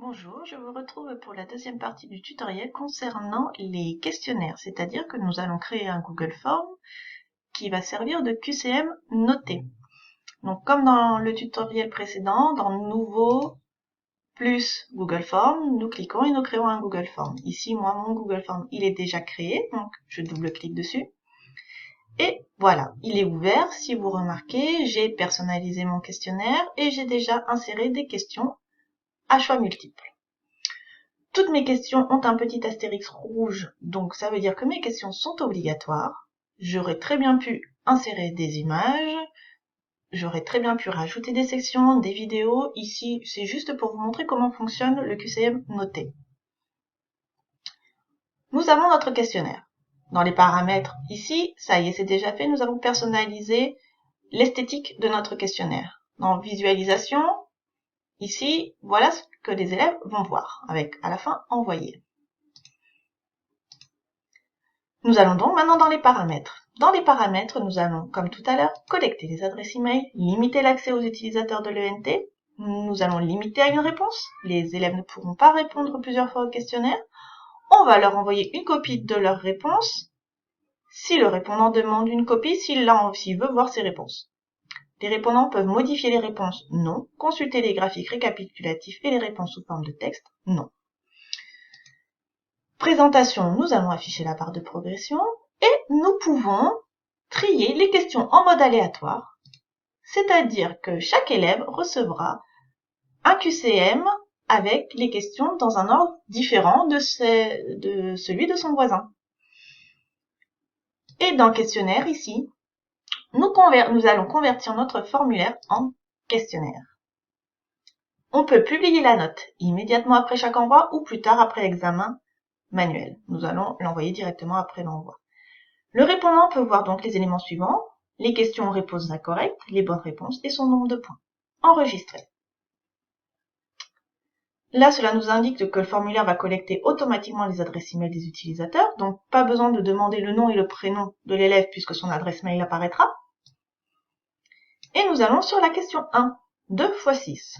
Bonjour, je vous retrouve pour la deuxième partie du tutoriel concernant les questionnaires, c'est-à-dire que nous allons créer un Google Form qui va servir de QCM noté. Donc comme dans le tutoriel précédent, dans Nouveau plus Google Form, nous cliquons et nous créons un Google Form. Ici, moi, mon Google Form, il est déjà créé, donc je double-clique dessus. Et voilà, il est ouvert. Si vous remarquez, j'ai personnalisé mon questionnaire et j'ai déjà inséré des questions à choix multiples. Toutes mes questions ont un petit astérix rouge, donc ça veut dire que mes questions sont obligatoires. J'aurais très bien pu insérer des images, j'aurais très bien pu rajouter des sections, des vidéos. Ici, c'est juste pour vous montrer comment fonctionne le QCM noté. Nous avons notre questionnaire. Dans les paramètres, ici, ça y est, c'est déjà fait, nous avons personnalisé l'esthétique de notre questionnaire. Dans visualisation, ici, voilà ce que les élèves vont voir, avec à la fin envoyer. Nous allons donc maintenant dans les paramètres. Dans les paramètres, nous allons, comme tout à l'heure, collecter les adresses email, limiter l'accès aux utilisateurs de l'ENT. Nous allons limiter à une réponse. Les élèves ne pourront pas répondre plusieurs fois au questionnaire. On va leur envoyer une copie de leur réponse. Si le répondant demande une copie, s'il veut voir ses réponses. Les répondants peuvent modifier les réponses, non. Consulter les graphiques récapitulatifs et les réponses sous forme de texte, non. Présentation, nous allons afficher la barre de progression et nous pouvons trier les questions en mode aléatoire, c'est-à-dire que chaque élève recevra un QCM avec les questions dans un ordre différent de celui de son voisin. Et dans le questionnaire, ici, nous allons convertir notre formulaire en questionnaire. On peut publier la note immédiatement après chaque envoi ou plus tard après l'examen manuel. Nous allons l'envoyer directement après l'envoi. Le répondant peut voir donc les éléments suivants, les questions aux réponses incorrectes, les bonnes réponses et son nombre de points. Enregistrer. Là, cela nous indique que le formulaire va collecter automatiquement les adresses email des utilisateurs, donc pas besoin de demander le nom et le prénom de l'élève puisque son adresse mail apparaîtra. Et nous allons sur la question 1, 2 x 6.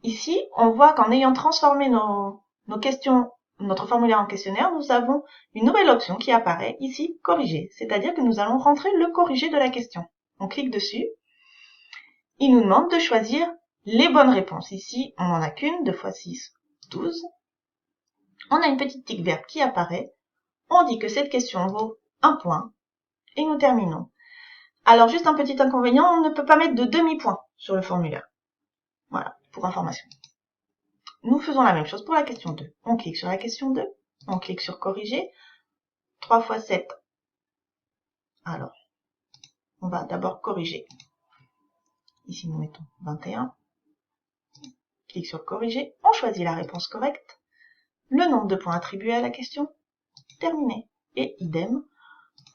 Ici, on voit qu'en ayant transformé notre formulaire en questionnaire, nous avons une nouvelle option qui apparaît ici, corriger, c'est-à-dire que nous allons rentrer le corrigé de la question. On clique dessus. Il nous demande de choisir les bonnes réponses. Ici, on n'en a qu'une, 2 x 6, 12. On a une petite tic verte qui apparaît. On dit que cette question vaut 1 point. Et nous terminons. Alors, juste un petit inconvénient, on ne peut pas mettre de demi-point sur le formulaire. Voilà, pour information. Nous faisons la même chose pour la question 2. On clique sur la question 2. On clique sur corriger. 3 x 7. Alors, on va d'abord corriger. Ici, nous mettons 21. Clique sur corriger. On choisit la réponse correcte. Le nombre de points attribués à la question. Terminé. Et idem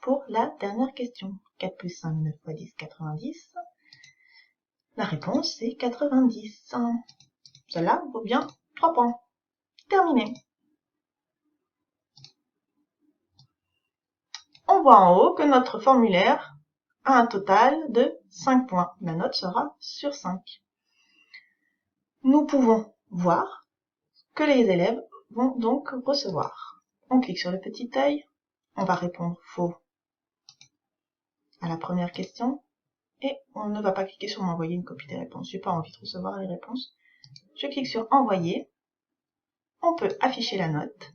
pour la dernière question. 4 plus 5, 9 x 10, 90. La réponse est 90. Celle-là vaut bien 3 points. Terminé. On voit en haut que notre formulaire a un total de 5 points. La note sera sur 5. Nous pouvons voir que les élèves vont donc recevoir. On clique sur le petit œil. On va répondre faux à la première question. Et on ne va pas cliquer sur m'envoyer une copie des réponses. Je n'ai pas envie de recevoir les réponses. Je clique sur envoyer. On peut afficher la note.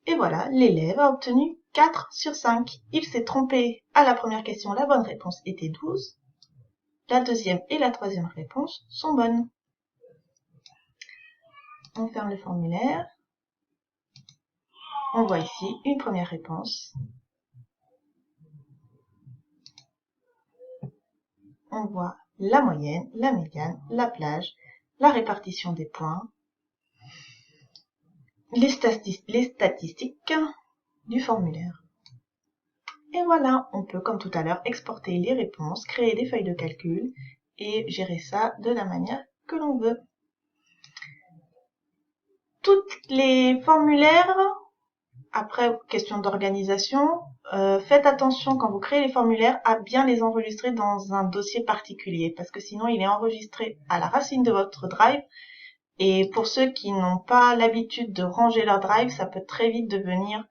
Et voilà, l'élève a obtenu 4 sur 5. Il s'est trompé à la première question. La bonne réponse était 12. La deuxième et la troisième réponse sont bonnes. On ferme le formulaire. On voit ici une première réponse. On voit la moyenne, la médiane, la plage, la répartition des points, les statistiques du formulaire. Et voilà, on peut, comme tout à l'heure, exporter les réponses, créer des feuilles de calcul et gérer ça de la manière que l'on veut. Toutes les formulaires, après question d'organisation, faites attention quand vous créez les formulaires à bien les enregistrer dans un dossier particulier, parce que sinon il est enregistré à la racine de votre drive, et pour ceux qui n'ont pas l'habitude de ranger leur drive, ça peut très vite devenir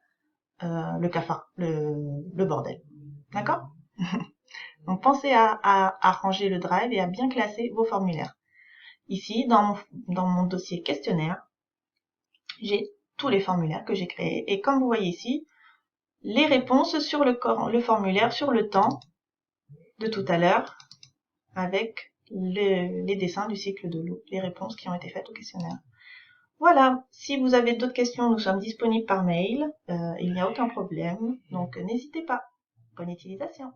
le cafard, le bordel. D'accord? Donc pensez à ranger le drive et à bien classer vos formulaires. Ici, dans mon dossier questionnaire, j'ai tous les formulaires que j'ai créés, et comme vous voyez ici, les réponses sur le formulaire sur le temps de tout à l'heure, avec les dessins du cycle de l'eau, les réponses qui ont été faites au questionnaire. Voilà, si vous avez d'autres questions, nous sommes disponibles par mail, il n'y a aucun problème, donc n'hésitez pas. Bonne utilisation.